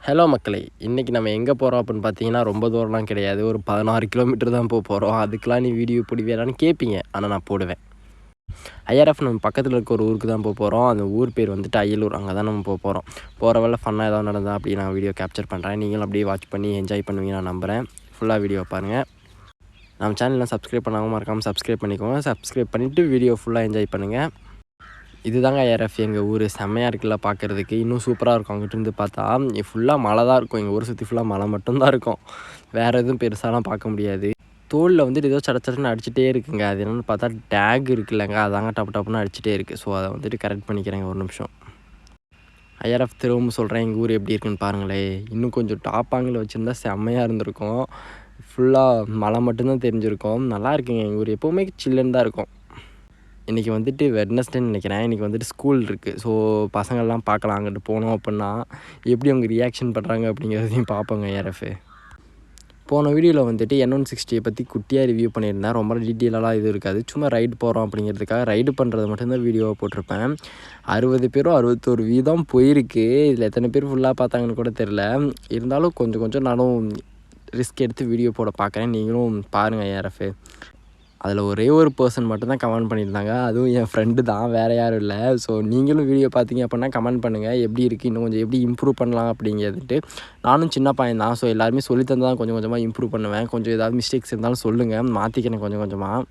Hello மக்களே, இன்றைக்கி நம்ம எங்கே போகிறோம் அப்படின்னு பார்த்தீங்கன்னா, ரொம்ப தூரம்லாம் கிடையாது. ஒரு 16 கிலோமீட்டர் தான் போகிறோம். அதுக்கெலாம் நீ வீடியோ போடுவியான்னு கேட்பீங்க, ஆனால் நான் போடுவேன். ஐஆர்எஃப் நம்ம பக்கத்தில் இருக்க ஒரு ஊருக்கு தான் போகிறோம். அந்த ஊர் பேர் வந்துட்டு அய்யலூர். அங்கே தான் நம்ம போகிறோம். போகிற வேலை ஃபன்னாக ஏதாவது நடந்தால் அப்படி நான் வீடியோ கேப்சர் பண்ணுறேன். நீங்களும் அப்படியே வாட்ச் பண்ணி என்ஜாய் பண்ணுவீங்க நான் நம்புகிறேன். ஃபுல்லாக வீடியோ பாருங்கள். நம்ம சேனலில் சப்ஸ்கிரைப் பண்ணாமல் மறக்காமல் சப்ஸ்கிரைப் பண்ணிக்கோங்க. சப்ஸ்கிரைப் பண்ணிவிட்டு வீடியோ ஃபுல்லாக என்ஜாய் பண்ணுங்கள். இதுதாங்க ஐஆர்எஃப் எங்கள் ஊர். செம்மையாக இருக்குல்ல பார்க்குறதுக்கு. இன்னும் சூப்பராக இருக்கும். அங்கிட்டிருந்து பார்த்தா ஃபுல்லாக மழை தான் இருக்கும். எங்கள் ஊரை சுற்றி ஃபுல்லாக மழை மட்டும்தான் இருக்கும். வேறு எதுவும் பெருசாலாம் பார்க்க முடியாது. தோலில் வந்துட்டு ஏதோ சடச்சடன்னு அடிச்சுட்டே இருக்குங்க. அது என்னென்னு பார்த்தா டேக் இருக்குல்லங்க, அதாங்க டப்பு டப்புன்னு அடிச்சுட்டே இருக்குது. ஸோ அதை வந்துட்டு கரெக்ட் பண்ணிக்கிறேங்க ஒரு நிமிஷம். ஐஆர்எஃப் திரும்ப சொல்கிறேன், எங்கள் ஊர் எப்படி இருக்குன்னு பாருங்களேன். இன்னும் கொஞ்சம் டாப்பாங்கில் வச்சுருந்தா செம்மையாக இருந்திருக்கும். ஃபுல்லாக மழை மட்டும்தான் தெரிஞ்சிருக்கும். நல்லா இருக்குங்க எங்கள் ஊர். எப்போவுமே சில்லுன்னு தான் இருக்கும். இன்றைக்கி வந்துட்டு வெட்னஸ்டேன்னு நினைக்கிறேன். இன்றைக்கி வந்துட்டு ஸ்கூல் இருக்குது. ஸோ பசங்கள்லாம் பார்க்கலாம். அங்கிட்டு போனோம் அப்படின்னா எப்படி அவங்க ரியாக்ஷன் பண்ணுறாங்க அப்படிங்கிறதையும் பார்ப்போங்க ஐஆர்எஃப். போன வீடியோவில் வந்துட்டு N160 பற்றி குட்டியாக ரிவ்யூ பண்ணியிருந்தேன். ரொம்ப டீட்டெயிலாக இது இருக்காது. சும்மா ரைடு போகிறோம் அப்படிங்கிறதுக்காக ரைடு பண்ணுறது மட்டும்தான் வீடியோவை போட்டிருப்பேன். 60 பேரோ 61 வீதம் போயிருக்கு. இதில் எத்தனை பேர் ஃபுல்லாக பார்த்தாங்கன்னு கூட தெரில. இருந்தாலும் கொஞ்சம் நானும் ரிஸ்க் எடுத்து வீடியோ போட பார்க்குறேன். நீங்களும் பாருங்கள் ஐஆர்எஃப். அதில் ஒரே ஒரு பர்சன் மட்டும்தான் கமெண்ட் பண்ணியிருந்தாங்க. அதுவும் என் ஃப்ரெண்டு தான், வேறு யாரும் இல்லை. ஸோ நீங்களும் வீடியோ பார்த்தீங்க அப்படின்னா கமெண்ட் பண்ணுங்கள், எப்படி இருக்குது, இன்னும் கொஞ்சம் எப்படி இம்ப்ரூவ் பண்ணலாம் அப்படிங்கிறதுட்டு. நானும் சின்ன பையன் தான். ஸோ எல்லாருமே சொல்லி தந்து தான் கொஞ்சம் கொஞ்சமாக இம்ப்ரூவ் பண்ணுவேன். கொஞ்சம் ஏதாவது மிஸ்டேக்ஸ் இருந்தாலும் சொல்லுங்கள், மாற்றிக்கிறேன் கொஞ்சம் கொஞ்சமாக.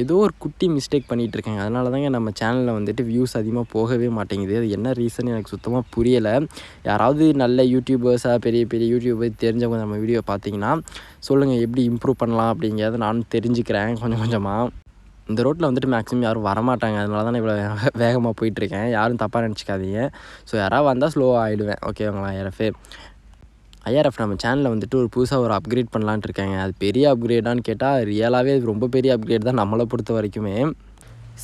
ஏதோ ஒரு குட்டி மிஸ்டேக் பண்ணிகிட்ருக்கேன். அதனால தாங்க நம்ம சேனலில் வந்துட்டு வியூஸ் அதிகமாக போகவே மாட்டேங்குது. அது என்ன ரீசன் எனக்கு சுத்தமாக புரியலை. யாராவது நல்ல யூடியூபர்ஸாக பெரிய பெரிய யூடியூபர் தெரிஞ்சவங்க நம்ம வீடியோ பார்த்தீங்கன்னா சொல்லுங்கள், எப்படி இம்ப்ரூவ் பண்ணலாம் அப்படிங்கிறத நானும் தெரிஞ்சுக்கிறேன் கொஞ்சம் கொஞ்சமாக. இந்த ரோட்டில் வந்துட்டு மேக்ஸிமம் யாரும் வரமாட்டாங்க. அதனால தான் இவ்வளோ வேகமாக போயிட்டுருக்கேன். யாரும் தப்பாக நினச்சிக்காதீங்க. ஸோ யாராவது வந்தால் ஸ்லோவாக ஆகிடுவேன். ஓகேங்களா ஐஆர்எஃப் நம்ம சேனலில் வந்துட்டு ஒரு புதுசாக ஒரு அப்கிரேட் பண்ணலான்ட்டு இருக்காங்க. அது பெரிய அப்கிரேடான்னு கேட்டால் ரியலாகவே அது ரொம்ப பெரிய அப்கிரேட் தான் நம்மளை பொறுத்த வரைக்குமே.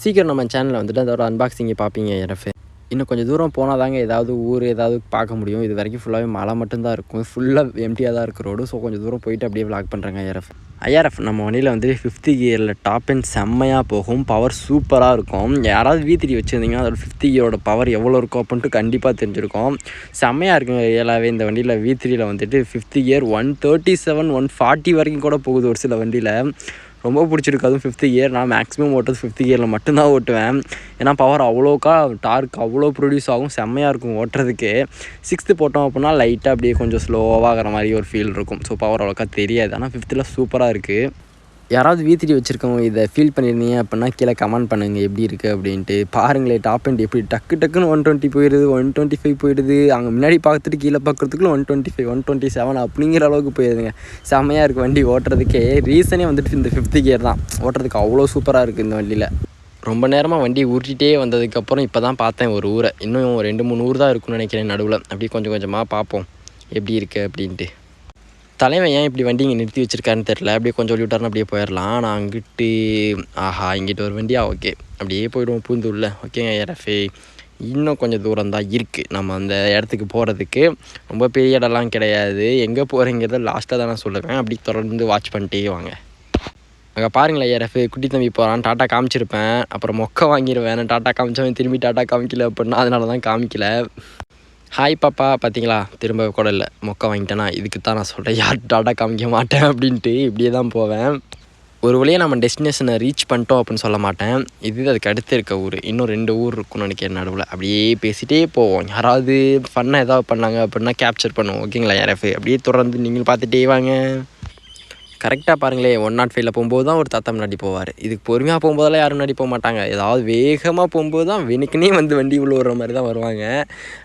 சீக்கிரம் நம்ம சேனலில் வந்துட்டு அதோட அன்பாக்சிங்கை பார்ப்பீங்க ஐஆர்எஃப். இன்னும் கொஞ்சம் தூரம் போனால் தாங்க ஏதாவது ஊர் ஏதாவது பார்க்க முடியும். இது வரைக்கும் ஃபுல்லாகவே மழை மட்டும்தான் இருக்கும். ஃபுல்லாக எம்டியாக தான் இருக்குது ரோடு. ஸோ கொஞ்சம் தூரம் போயிட்டு அப்படியே விளாக் பண்ணுறேங்க ஐஆர்எஃப் நம்ம வண்டியில் வந்து 50 கியரில் டாப் அண்ட் செம்மையாக போகும். பவர் சூப்பராக இருக்கும். யாராவது V3 வச்சுருந்தீங்கன்னா அதோட 50 கியரோட பவர் எவ்வளோ இருக்கும் அப்படின்ட்டு கண்டிப்பாக தெரிஞ்சிருக்கும். செம்மையாக இருக்குங்க ரியலாகவே. இந்த வண்டியில் V3யில் வந்துட்டு 50 கியர் 137 140 வரைக்கும் கூட போகுது ஒரு சில வண்டியில். ரொம்ப பிடிச்சிருக்கு. அதுவும் 50 கியர். நான் மேக்ஸிமம் ஓட்டுறது 50 கியரில் மட்டும்தான் ஓட்டுவேன். ஏன்னா பவர் அவ்வளோக்கா டார்க் அவ்வளோ ப்ரொடியூஸ் ஆகும். செம்மையாக இருக்கும் ஓட்டுறதுக்கு. 6th போட்டோம் அப்படின்னா லைட்டாக அப்படியே கொஞ்சம் ஸ்லோவாகிற மாதிரி ஒரு ஃபீல் இருக்கும். ஸோ பவர் அவ்வளோக்கா தெரியாது. ஆனால் 5th சூப்பராக இருக்குது. யாராவது V3 வச்சுருக்கவங்க இதை ஃபீல் பண்ணியிருந்தீங்க அப்படின்னா கீழே கமெண்ட் பண்ணுங்கள் எப்படி இருக்குது அப்படின்ட்டு. பாருங்களேன் டாப் அண்ட் எப்படி டக்குன்னு 120 போயிடுது, 125 போயிடுது. அங்கே முன்னாடி பார்த்துட்டு கீழே பார்க்குறதுக்குள்ள 125 127 அப்படிங்கிற அளவுக்கு போயிடுதுங்க. செம்மையாக இருக்குது வண்டி ஓட்டுறதுக்கே. ரீசனே வந்துட்டு இந்த 50 கியர் தான். ஓட்டுறதுக்கு அவ்வளோ சூப்பராக இருக்குது இந்த வண்டியில். ரொம்ப நேரமாக வண்டி ஊட்டிகிட்டே வந்ததுக்கப்புறம் இப்போ தான் பார்த்தேன் ஒரு ஊரை. இன்னும் 2-3 ஊர் தான் இருக்குன்னு நினைக்கிறேன் நடுவில். அப்படியே கொஞ்சம் கொஞ்சமாக பார்ப்போம் எப்படி இருக்குது அப்படின்ட்டு. தலைவன் ஏன் இப்படி வண்டி இங்கே நிறுத்தி வச்சுருக்காருன்னு தெரில. அப்படியே கொஞ்சம் விட்டாருன்னு அப்படியே போயிடலாம். நான் அங்கிட்டு இங்கிட்டு ஒரு வண்டியா, ஓகே அப்படியே போயிடுவோம் பூந்தூரில். ஓகேங்க ஐஆர்எஃப். இன்னும் கொஞ்சம் தூரம் தான் இருக்குது நம்ம அந்த இடத்துக்கு போகிறதுக்கு. ரொம்ப பெரிய இடம்லாம் கிடையாது. எங்கே போகிறீங்கிறத லாஸ்ட்டாக தான் நான் சொல்லுவேன். அப்படி தொடர்ந்து வாட்ச் பண்ணிட்டே வாங்க. அங்கே பாருங்களேன் ஐஆர்எஃப், குட்டி தம்பி போகிறான். டாட்டா காமிச்சிருப்பேன், அப்புறம் மொக்கை வாங்கிடுவேன். நான் டாட்டா காமிச்சவன் திரும்பி டாட்டா காமிக்கல அப்படின்னா அதனால தான் காமிக்கல. ஹாய் பாப்பா, பார்த்தீங்களா திரும்ப கூட இல்லை, மொக்கை வாங்கிட்டேன்னா. இதுக்கு தான் நான் சொல்கிறேன் யார் டாட்டா காமிக்க மாட்டேன் அப்படின்ட்டு. இப்படியே தான் போவேன். ஒரு வழியாக நம்ம டெஸ்டினேஷனை ரீச் பண்ணிட்டோம் அப்படின்னு சொல்ல மாட்டேன். அதுக்கு அடுத்து இருக்க ஊர் இன்னும் 2 ஊர் இருக்குன்னு நினைக்கிறேன் நடுவில். அப்படியே பேசிகிட்டே போவோம். யாராவது ஃபன்னாக ஏதாவது பண்ணாங்க அப்படின்னா கேப்சர் பண்ணுவோம். ஓகேங்களா ஐஆர்எஃப். அப்படியே தொடர்ந்து நீங்கள் பார்த்துட்டே வாங்க. கரெக்டாக பாருங்களேன், 105ல் போகும்போது தான் ஒரு தாத்தா முன்னாடி போவார். இதுக்கு பொறுமையாக போகும்போதெல்லாம் யாரும் முன்னாடி போக மாட்டாங்க. ஏதாவது வேகமாக போகும்போது தான் வெனுக்குனே வந்து வண்டி உள்ள வர மாதிரி தான் வருவாங்க.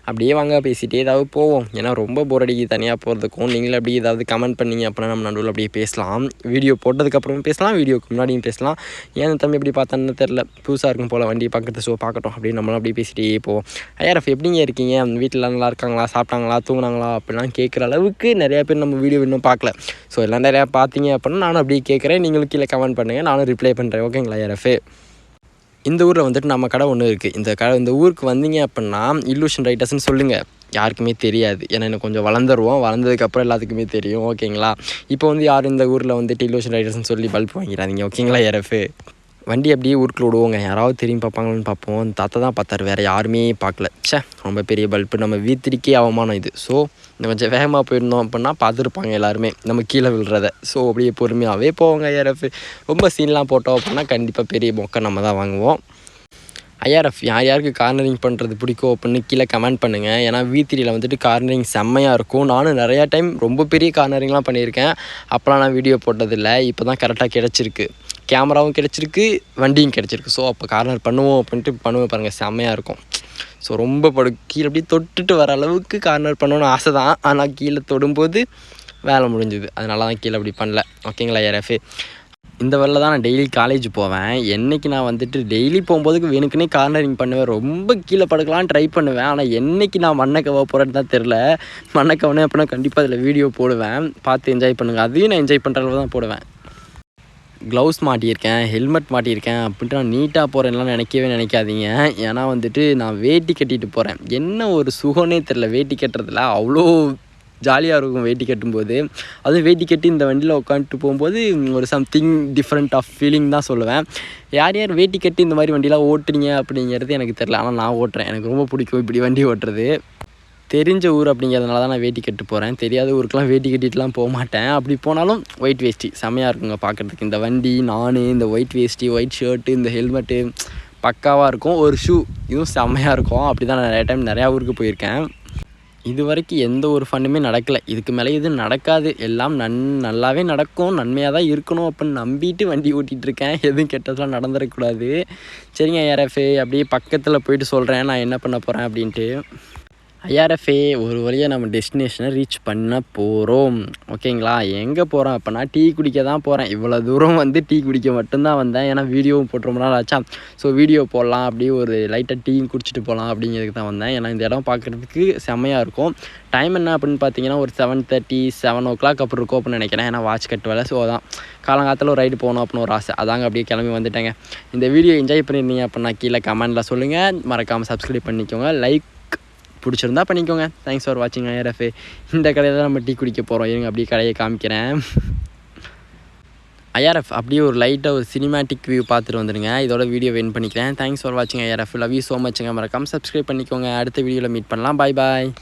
அப்படியே வாங்க பேசிகிட்டே ஏதாவது போவோம். ஏன்னா ரொம்ப போர் அடிக்கு தனியாக போகிறதுக்கும். நீங்களே அப்படியே ஏதாவது கமெண்ட் பண்ணிங்க அப்படின்னா நம்ம நடுவில் அப்படியே பேசலாம். வீடியோ போட்டதுக்கப்புறமும் பேசலாம், வீடியோக்கு முன்னாடியும் பேசலாம். ஏன் தம்பி எப்படி பார்த்தான்னு தெரில, புதுசாக இருக்கும் போல் வண்டி பார்க்குறது. ஸோ பார்க்கட்டும் அப்படின்னு நம்மளும் அப்படியே பேசிகிட்டே போவோம். ஐஆர்எஃப் எப்படிங்க இருக்கீங்க, வீட்டில் நல்லா இருக்காங்களா, சாப்பிட்டாங்களா, தூங்கினாங்களா அப்படிலாம் கேட்குற அளவுக்கு நிறையா பேர் நம்ம வீடியோ இன்னும் பார்க்கல. ஸோ எல்லாம் நிறையா பார்த்தீங்க அப்படின்னா நானும் அப்படியே கேட்குறேன். நீங்களும் கீழே கமெண்ட் பண்ணுங்கள், நானும் ரிப்ளை பண்ணுறேன். ஓகேங்களா ஐஆர்எஃப். இந்த ஊரில் வந்துட்டு நம்ம கடை ஒன்று இருக்குது. இந்த ஊருக்கு வந்தீங்க அப்படின்னா இல்லூஷன் ரைட்டர்ஸ்ன்னு சொல்லுங்கள். யாருக்குமே தெரியாது. ஏன்னா இன்னும் கொஞ்சம் வளர்ந்ததுக்கப்புறம் எல்லாத்துக்குமே தெரியும். ஓகேங்களா. இப்போ வந்து யாரும் இந்த ஊரில் வந்துட்டு இல்லூஷன் ரைட்டர்ஸ்ன்னு சொல்லி பல்ப் வாங்கிறாதீங்க. ஓகேங்களா ஐஆர்எஃப். வண்டி அப்படியே ஊருக்குள்ள விடுவோங்க. யாராவது திரும்பி பார்ப்பாங்களான்னு பார்ப்போம். அந்த தாத்தா தான் பார்த்தாரு, வேறு யாருமே பார்க்கல. ரொம்ப பெரிய பல்ப்பு, நம்ம வீத்திரிக்கே அவமானம் இது. ஸோ இந்த கொஞ்சம் வேகமாக போயிருந்தோம் அப்படின்னா பார்த்துருப்பாங்க எல்லாருமே நம்ம கீழே விழுறத. ஸோ அப்படியே பொறுமையாகவே போவோங்க. ஐஆர்எஃப் ரொம்ப சீன்லாம் போட்டோம் அப்படின்னா கண்டிப்பாக பெரிய மொக்கை நம்ம தான் வாங்குவோம். ஐஆர்எஃப் யார் யாருக்கு கார்னரிங் பண்ணுறது பிடிக்கும் அப்படின்னு கீழே கமெண்ட் பண்ணுங்கள். ஏன்னா V3யில் வந்துட்டு கார்னரிங் செம்மையாக இருக்கும். நானும் நிறையா டைம் ரொம்ப பெரிய கார்னரிங்லாம் பண்ணியிருக்கேன். அப்போலாம் நான் வீடியோ போட்டதில்லை. இப்போ தான் கரெக்டாக கிடச்சிருக்கு, கேமராவும் கிடச்சிருக்கு, வண்டியும் கிடச்சிருக்கு. ஸோ அப்போ கார்னர் பண்ணுவோம் அப்படின்ட்டு பண்ணுவேன் பாருங்கள், செம்மையாக இருக்கும். ஸோ ரொம்ப கீழே அப்படியே தொட்டுட்டு வர அளவுக்கு கார்னர் பண்ணணும்னு ஆசை தான். ஆனால் கீழே தொடும்போது வேலை முடிஞ்சுது, அதனால தான் கீழே அப்படி பண்ணல. ஓகேங்களா ஐஆர்எஃப்? இந்த வழியில் தான் நான் டெய்லி காலேஜ் போவேன். என்றைக்கு நான் வந்துட்டு டெய்லி போகும்போதுக்கு வேணுக்குன்னே கார்னரிங் பண்ணுவேன், ரொம்ப கீழே படுக்கலான்னு ட்ரை பண்ணுவேன். ஆனால் என்றைக்கு நான் மண்ணக்கவா போகிறேன்னு தான் தெரில. மண்ணக்கவனே அப்படின்னா கண்டிப்பாக அதில் வீடியோ போடுவேன், பார்த்து என்ஜாய் பண்ணுங்கள். அதையும் நான் என்ஜாய் பண்ணுற அளவு தான் போடுவேன். க்ளவுஸ் மாட்டியிருக்கேன், ஹெல்மெட் மாட்டியிருக்கேன் அப்படின்ட்டு நான் நீட்டாக போகிறேன்லாம் நினைக்காதீங்க. ஏன்னா வந்துட்டு நான் வேட்டி கட்டிட்டு போகிறேன். என்ன ஒரு சுகனே தெரில வேட்டி கட்டுறதுல, அவ்வளோ ஜாலியாக இருக்கும் வேட்டி கட்டும்போது. அதுவும் வேட்டி கட்டி இந்த வண்டியில் உட்காந்துட்டு போகும்போது ஒரு சம்திங் டிஃப்ரெண்ட் ஆஃப் ஃபீலிங் தான் சொல்லுவேன். யார் யார் வேட்டி கட்டி இந்த மாதிரி வண்டிலாம் ஓட்டுறீங்க அப்படிங்கிறது எனக்கு தெரில. ஆனால் நான் ஓட்டுறேன், எனக்கு ரொம்ப பிடிக்கும் இப்படி வண்டி ஓட்டுறது. தெரிஞ்ச ஊர் அப்படிங்கிறதுனால தான் நான் வேட்டி கட்டு போகிறேன். தெரியாத ஊருக்கெலாம் வேட்டி கட்டிட்டுலாம் போக மாட்டேன். அப்படி போனாலும் ஒயிட் வேஷ்டி செம்மையாக இருக்குங்க பார்க்குறதுக்கு. இந்த வண்டி, நான், இந்த ஒயிட் வேஷ்டி, ஒயிட் ஷர்ட்டு, இந்த ஹெல்மெட்டு பக்காவாக இருக்கும். ஒரு ஷூ இதுவும் செம்மையாக இருக்கும். அப்படி தான் நான் நிறையா டைம் நிறையா ஊருக்கு போயிருக்கேன். இது வரைக்கும் எந்த ஒரு ஃபண்ணுமே நடக்கலை, இதுக்கு மேலே எதுவும் நடக்காது. எல்லாம் நல்லாவே நடக்கும், நன்மையாக தான் இருக்கணும் அப்படின்னு நம்பிட்டு வண்டி ஓட்டிகிட்ருக்கேன். எதுவும் கெட்டதெல்லாம் நடந்துடக்கூடாது. சரிங்க ஐஆர்எஃப், அப்படியே பக்கத்தில் போயிட்டு சொல்கிறேன் நான் என்ன பண்ண போகிறேன் அப்படின்ட்டு. ஐஆர்எஃப்ஏ ஒரு வழியாக நம்ம டெஸ்டினேஷனை ரீச் பண்ண போகிறோம். ஓகேங்களா? எங்கே போகிறோம் அப்படின்னா டீ குடிக்க தான் போகிறேன். இவ்வளோ தூரம் வந்து டீ குடிக்க மட்டும்தான் வந்தேன். ஏன்னா வீடியோவும் போட்டு ரொம்ப நாள் ஆச்சா. ஸோ வீடியோ போடலாம், அப்படியே ஒரு லைட்டாக டீயும் குடிச்சிட்டு போகலாம் அப்படிங்கிறதுக்கு தான் வந்தேன். ஏன்னா இந்த இடம் பார்க்குறதுக்கு செம்மையாக இருக்கும். டைம் என்ன அப்படின்னு பார்த்தீங்கன்னா ஒரு 7:30 7 o'clock அப்படி இருக்கும் அப்படின்னு நினைக்கிறேன். ஏன்னா வாட்ச் கட்டு வேலை. ஸோ அதான் காலங்காலத்தில் ஒரு ரைடு போகணும் அப்படின்னு ஒரு ஆசை, அதாங்க அப்படியே கிளம்பி வந்துட்டேங்க. இந்த வீடியோ என்ஜாய் பண்ணியிருந்தீங்க அப்படின்னா கீழே கமெண்டில் சொல்லுங்கள். மறக்காமல் சப்ஸ்கிரைப் பண்ணிக்கோங்க, லைக் பிடிச்சிருந்தா பண்ணிக்கோங்க. தேங்க்ஸ் ஃபார் வாட்சிங் ஐஆர்எஃப். இந்த கடையில் தான் நம்ம டீ குடிக்க போகிறோம். இருங்க அப்படியே கடையை காமிக்கிறேன். ஐஆர்எஃப் அப்படியே ஒரு லைட்டாக ஒரு சினிமேட்டிக் வியூ பார்த்துட்டு வந்துடுங்க. இதோட வீடியோ வென் பண்ணிக்கிறேன். தேங்க்ஸ் ஃபார் வாட்சிங் ஐஆர்எஃப். லவ் யூ ஸோ மச்சுங்க. மறக்காமல் சப்ஸ்கிரைப் பண்ணிக்கோங்க. அடுத்த வீடியோவில் மீட் பண்ணலாம். பாய் பாய்.